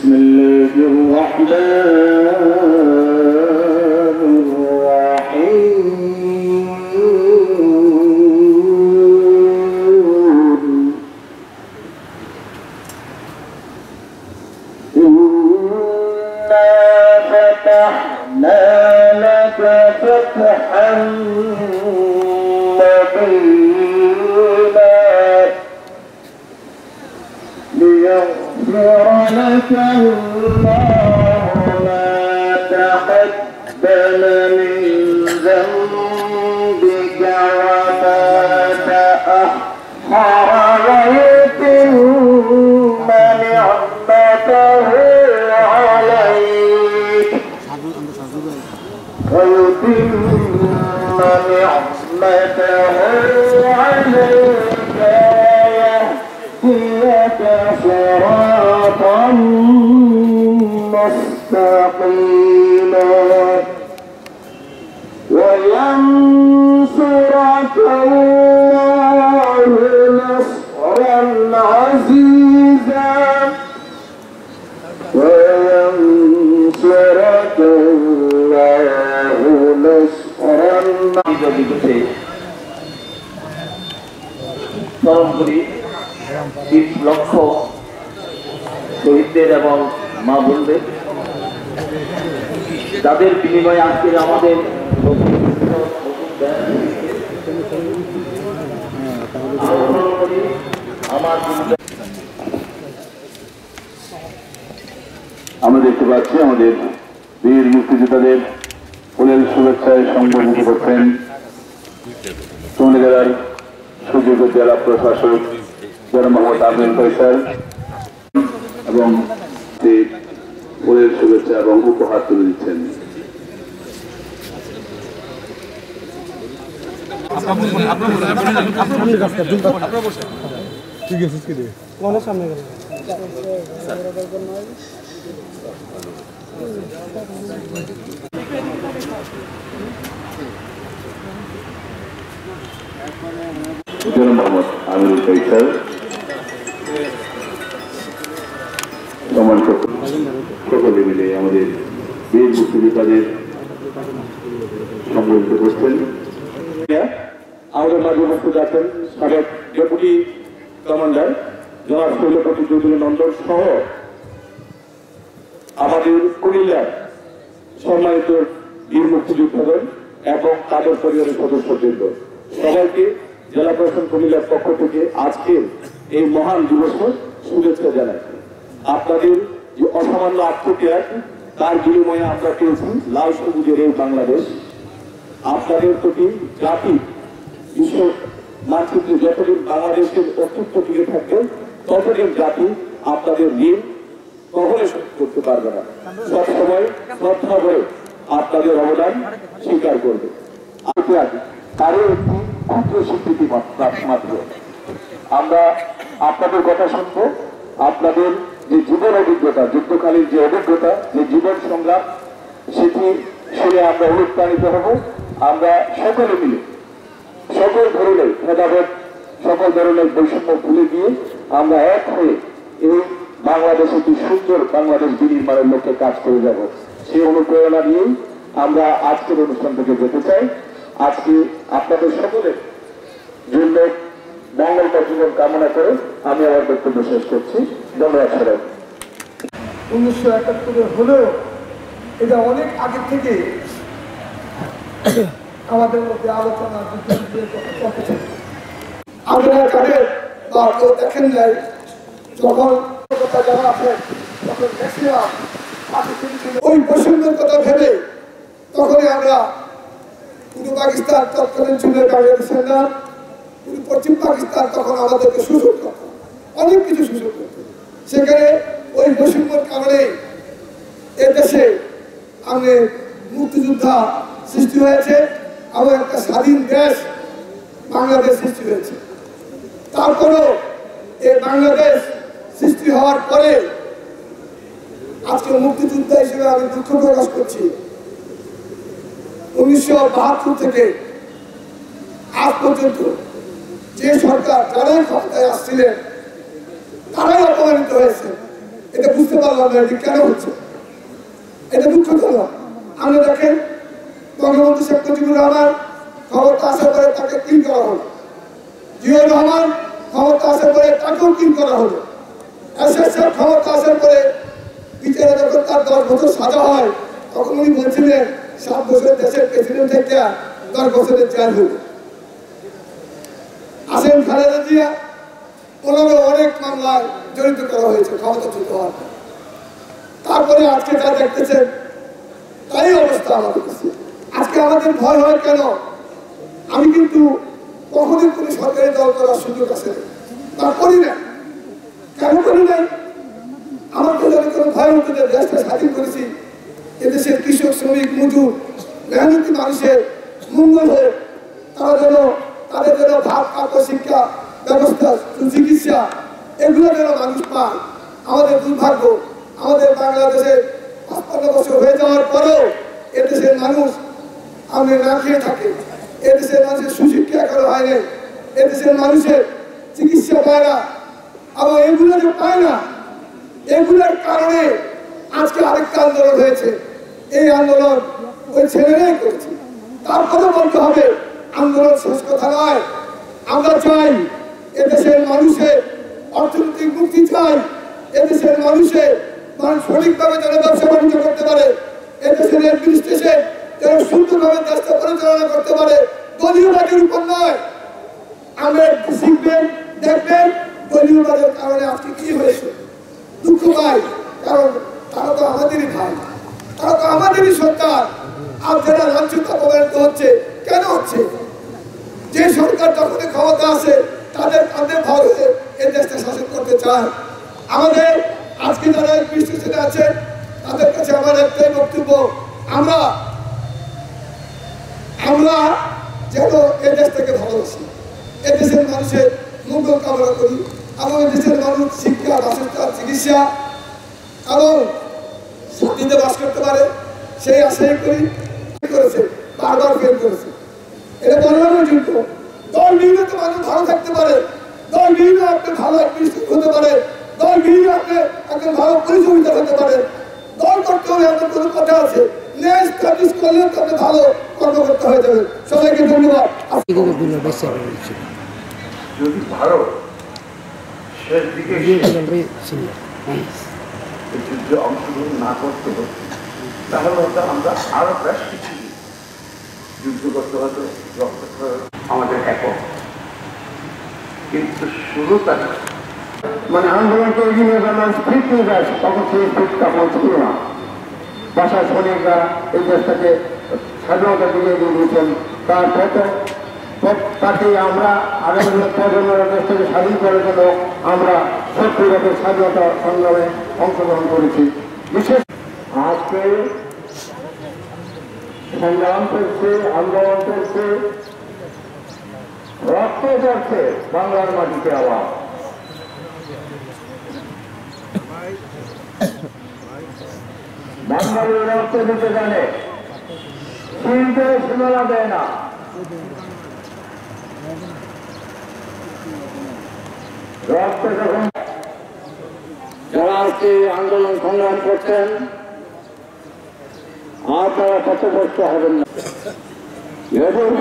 بسم الله الرحمن الرحيم إنا فتحنا لك فتحا مبينا ليغفر لك الله ما تقدم من ذنبك وما تأخر ويتم نعمته عليك ويهديك صراطا مستقيما وينصرك الله نصرا عزيزا وينصرك الله نصرا عزيزا স্মরণ করি 30 লক্ষ শহীদদের এবং মা বোনদের যাদের বিনিময়ে আজকে আমাদের আমরা দেখতে পাচ্ছি আমাদের বীর মুক্তিযোদ্ধাদের ফুলের শুভেচ্ছায় সংবর্ধিত করছেন চন্দ্রগড় সুযোগ্য জেলা প্রশাসক জনাব মোহাম্মদ আব্দুল ফয়সাল এবং ফুলের শুভেচ্ছা এবং উপহার তুলে দিচ্ছেন। জনাব মোহাম্মদ আব্দুল ফয়সাল সম্মানিত সকলে মিলে আমাদের বীর মুক্তিযোদ্ধাদের সম্বোধিত করছেন। আমাদের মাঝে উপস্থিত আছেন সাবেক ডেপুটি কমান্ডার জনাব শৈলপতি চৌধুরী নন্দন সহ আমাদের কুমিল্লার সম্মানিত বীর মুক্তিযোদ্ধাদের এবং তাদের পরিবারের সদস্যবৃন্দ সবাইকে জেলা প্রশাসন কুমিল্লার পক্ষ থেকে আজকের এই মহান দিবসের শুভেচ্ছা জানাই। আপনাদের যে অসামান্য আত্মত্যাগ তার বিনিময়ে আমরা পেয়েছি লাল সবুজের এই বাংলাদেশ। আপনাদের প্রতি জাতি বিশ্ব মানচিত্রে যতদিন বাংলাদেশের অস্তিত্ব টিকে থাকবে ততদিন জাতি আপনাদের ঋণ কখনোই শোধ করতে পারবে না। সবসময় শ্রদ্ধা করে আপনাদের অবদান স্বীকার করবে। তারও একটি ক্ষুদ্র স্বীকৃতি মাত্র। আমরা আপনাদের কথা শুনবো, আপনাদের যে জীবন অভিজ্ঞতা, যুদ্ধকালীন যে অভিজ্ঞতা, যে জীবন সংগ্রাম, সেটি শুনে আমরা অনুপ্রাণিত হব। আমরা সকলে মিলে সকল ধরনের ভেদাভেদ, সকল ধরনের বৈষম্য ভুলে গিয়ে আমরা এক হয়ে এই বাংলাদেশ একটি সুন্দর বাংলাদেশ বিনির্মাণের লক্ষ্যে কাজ করে যাব। সেই অনুপ্রেরণা নিয়েই আমরা আজকের অনুষ্ঠান থেকে যেতে চাই। আজকে আপনাদের সকলের জন্য মঙ্গলকর জীবন কামনা করে আমি আমার বক্তব্য শেষ করছি। ধন্যবাদ সবাই। 1971 হলেও এটা অনেক আগে থেকে আমাদের মধ্যে আলোচনা আপনারা তাদের বা কেউ দেখেন নাই যখন আসেন তখন ম্যাক্সিমাম ওই বৈষম্যের কথা ভেবে তখনই আমরা পূর্ব পাকিস্তান তৎকালীন ছিল বাংলাদেশের নাম, পশ্চিম পাকিস্তান তখন আমাদেরকে সুযোগ করত, অনেক কিছু সুযোগ করত। সেখানে ওই বৈষম্যের কারণে এদেশে আমাদের মুক্তিযোদ্ধা সৃষ্টি হয়েছে এবং একটা স্বাধীন দেশ বাংলাদেশ সৃষ্টি হয়েছে। তারপরেও এই বাংলাদেশ সৃষ্টি হওয়ার পরে আজকে মুক্তিযোদ্ধা হিসেবে আমি দুঃখ প্রকাশ করছি। 1972 থেকে আজ পর্যন্ত যে সরকার যারাই ক্ষমতায় আসছিলেন তারাই অপমানিত হয়েছে। এটা বুঝতে পারা পারলাম না এটি কেন হচ্ছে। এটা দুঃখজনক। আমরা দেখেন বঙ্গবন্ধু শেখ মুজিবুর রহমান ক্ষমতা আসার পরে তাকে কিল করা হলো, জিয়াউর রহমান ক্ষমতা আসার পরে তাকেও কিল করা হলো, এরশাদ ক্ষমতা আসার পরে বিচারে যখন তার 10 বছর সাজা হয় তখন উনি বলছিলেন 7 বছর দেশের প্রেসিডেন্ট থেকে 10 বছরের জেল হলো। আসেন খালেদা জিয়া, ওনাকে অনেক মামলায় জড়িত করা হয়েছে ক্ষমতাচ্যুত হওয়ার পর। তারপরে আজকে যা দেখতেছেন তাই অবস্থা আমাদের কাছে। আজকে আমাদের ভয় হয় কেন? আমি কিন্তু কখনোই কোনো সরকারি দল করার সুযোগ আছে তা করি না। কেন করি নাই? আমাকে যদি কোনো ভয় হতো যে দেশটা স্বাধীন করেছি, এদেশের কৃষক, শ্রমিক, মজুর, মেহনতি মানুষের মঙ্গল হোক, তাদের যেন ভাত, কাপড়, শিক্ষা ব্যবস্থা, চিকিৎসা এগুলো যেন মানুষ পায়। আমাদের দুর্ভাগ্য, আমাদের বাংলাদেশে 55 বছর হয়ে যাওয়ার পরেও এদেশের মানুষ আমি না খেয়ে থাকে। এদেশের মানুষের সুশিক্ষা এখনো হয় নাই, এদেশের মানুষের চিকিৎসা পায় না। আবার এগুলো যে পায় না, এগুলোর কারণে আজকে আরেকটা আন্দোলন হয়েছে। এই আন্দোলন ওই ছেলেরাই করেছে। তারপরে বলতে হবে আন্দোলন শেষ কথা নয়। আমরা চাই এদেশের মানুষের অর্থনৈতিক মুক্তি চাই, এদেশের মানুষের সঠিকভাবে যেন ব্যবসা বাণিজ্য করতে পারে, এদেশের অ্যাডমিনিস্ট্রেশন যেন সুন্দরভাবে দেশটা পরিচালনা করতে পারে, দলীয়বাদের উপর নয়। আমরা শিখবেন, দেখবেন দলীয়বাদের কারণে আজকে কি হয়েছে। দুঃখ পাই, কারণ তারা তো আমাদেরই ভাই, তারা তো আমাদেরই সরকার। আর যারা লাঞ্ছিত অপমানিত হচ্ছে কেন হচ্ছে? যে সরকার যখনই ক্ষমতা আসে তাদের কাঁধে ভর হয়ে এই দেশটা শাসন করতে চায়। আমাদের আজকে যারা বিশ্লেষণে আছে তাদের কাছে আমার একটাই বক্তব্য, আমরা যেন এই দেশটাকে ভালোবাসি, এদেশের মানুষের মঙ্গল কামনা করি এবং এদেশের মানুষ শিক্ষা, বাসস্থান, চিকিৎসা এবং শান্তিতে বাস করতে পারে সেই আশাই করেছে, বারবার ফেল করেছে। এটা বানানোর জন্য দল বিভিন্ন তো মানুষ ভালো থাকতে পারে, দল বিভিন্ন আপনি ভালো অ্যাডমিনিস্ট্রেটর হতে পারে, দল বিভিন্ন আপনি একজন ভালো পরিচালিত হতে পারে। দল করতে হলে আপনার কোনো কথা আছে, ন্যায় স্ট্যাবলিশ করলে আপনি ভালো কর্মকর্তা হয়ে যাবেন। সবাইকে ধন্যবাদ। যদি ভারত শেষ দিকে যুদ্ধে অংশগ্রহণ না করতে হতো তাহলে হয়তো আমরা আরো বেশ কিছু যুদ্ধ করতে হতো, রক্ত আমাদের একক। কিন্তু শুরুটা মানে আন্দোলন তৈরি হয়ে গেল, স্পিড নিয়ে যায়, তখন সেই স্পিড তখন ছিল না। ভাষা শ্রমিকরা এই দেশটাকে স্বাধীনতা দিকে দিয়েছেন, তার তাকে আমরা আগামী প্রজন্মের দেশটাকে স্বাধীন করার জন্য আমরা 70 বছর স্বাধীনতা সংগ্রামে অংশগ্রহণ করেছি। বিশেষ আজকে সংগ্রাম করছে, আন্দোলন করছে, রক্ত করছে বাংলার মাটিতে আবার। বাঙালির রক্ত দিতে জানে, কিন্তু সীমানা দেয় না। রক্ত যখন যারা আজকে আন্দোলন সংগ্রাম করছেন আর তারা ক্ষতিগ্রস্ত হবেন না।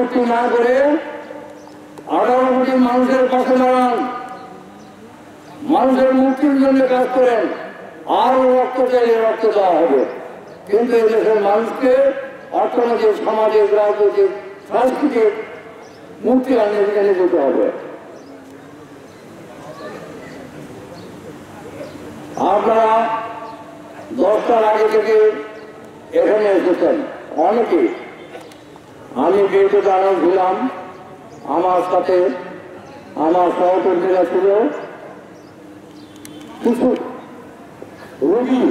এটি না করে 18 কোটি মানুষের পাশে দাঁড়ান, মানুষের মুক্তির জন্য কাজ করেন। আরো রক্ত চাইলে রক্ত দেওয়া হবে, কিন্তু এদেশের মানুষকে অর্থনৈতিক, সামাজিক, রাজনৈতিক, সাংস্কৃতিক মুক্তি এনে দিতে হবে। আপনারা 10টার আগে থেকে এখানে এসেছেন অনেকেই। আমি বিয়েতে দাঁড়ানো ছিলাম, আমার সাথে আমার সহকর্মীরা ছিল, কিছু রোগী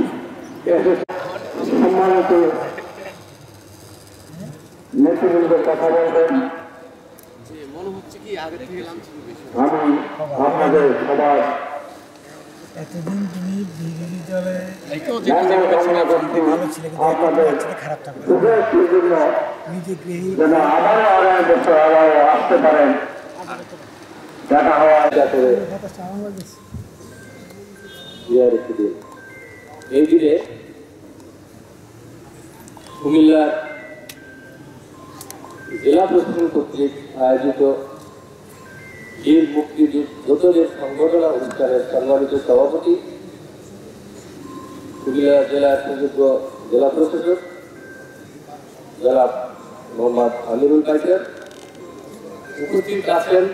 সম্মানিত নেতৃবৃন্দের কথা বলবেন। আমি আপনাদের সবার এতদিন তুমি বিরোধী দলে আপনাদের যেন আবারও আসতে পারেন, দেখা হওয়া যাতে এই দিনে কুমিল্লার জেলা প্রশাসন কর্তৃক আয়োজিত বীর মুক্তিযোদ্ধাদের সংগঠন অনুষ্ঠানের সম্মানিত সভাপতি কুমিল্লা জেলার সুযোগ্য জেলা প্রশাসক জনাব মোহাম্মদ আমিরুল কাইসার উপস্থিত আছেন।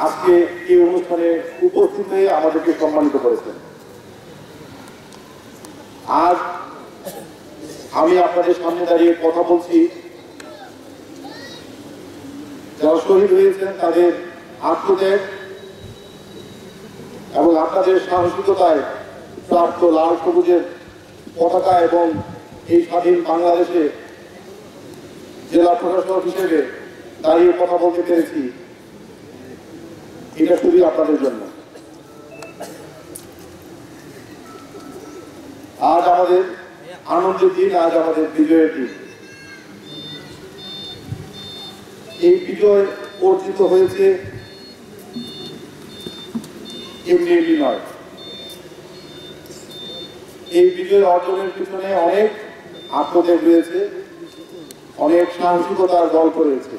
আজকে এই অনুষ্ঠানে উপস্থিত হয়ে আমাদেরকে সম্মানিত করেছেন। আজ আমি আপনাদের সামনে দাঁড়িয়ে কথা বলছি যারা শহীদ হয়েছেন তাদের আত্মত্যাগ এবং আপনাদের সাহসিকতায় প্রাপ্ত লাল সবুজের পতাকা এবং এই স্বাধীন বাংলাদেশে জেলা প্রশাসক হিসেবে দাঁড়িয়ে কথা বলতে পেরেছি, এটা শুধুই আপনাদের জন্য। আজ আমাদের আনন্দের দিন, আজ আমাদের বিজয়ের দিন। এই বিজয় অর্জিত হয়েছে এমনি এমনি নয়। এই বিজয় অর্জনের পিছনে অনেক আত্মত্যাগ রয়েছে, অনেক সাহসিকতার গল্প রয়েছে।